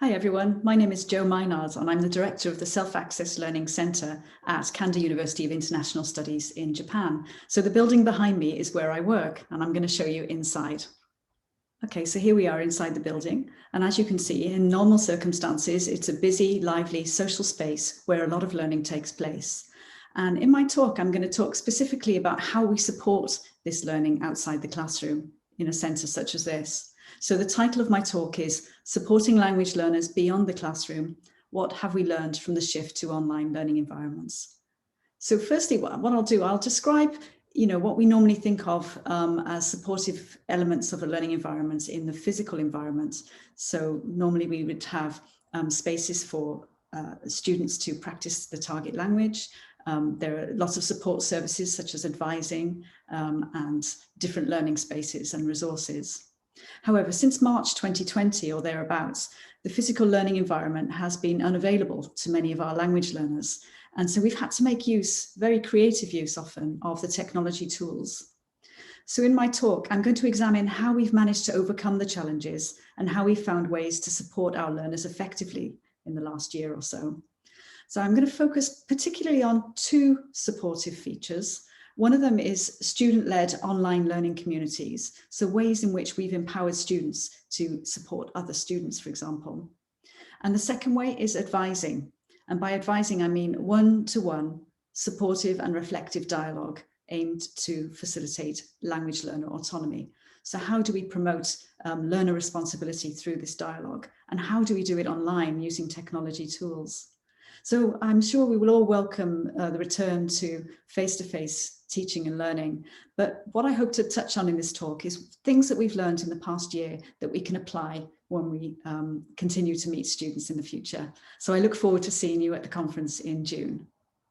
Hi everyone, my name is Jo Mynard and I'm the Director of the Self-Access Learning Centre at Kanda University of International Studies in Japan. So the building behind me is where I work and I'm going to show you inside. Okay, so here we are inside the building, and as you can see, in normal circumstances, it's a busy, lively social space where a lot of learning takes place. And in my talk, I'm going to talk specifically about how we support this learning outside the classroom in a centre such as this. So the title of my talk is Supporting Language Learners Beyond the Classroom, What Have We Learned from the Shift to Online Learning Environments? So firstly, what I'll do, I'll describe what we normally think of as supportive elements of a learning environment in the physical environment. So normally we would have spaces for students to practice the target language. There are lots of support services such as advising and different learning spaces and resources. However, since March 2020 or thereabouts, the physical learning environment has been unavailable to many of our language learners. And so we've had to make use, very creative use often, of the technology tools. So in my talk, I'm going to examine how we've managed to overcome the challenges and how we've found ways to support our learners effectively in the last year or so. So I'm going to focus particularly on two supportive features. One of them is student-led online learning communities, so ways in which we've empowered students to support other students, for example. And the second way is advising. And by advising, I mean one-to-one, supportive and reflective dialogue aimed to facilitate language learner autonomy. So how do we promote learner responsibility through this dialogue? And how do we do it online using technology tools? So I'm sure we will all welcome the return to face-to-face teaching and learning. But what I hope to touch on in this talk is things that we've learned in the past year that we can apply when we continue to meet students in the future. So I look forward to seeing you at the conference in June.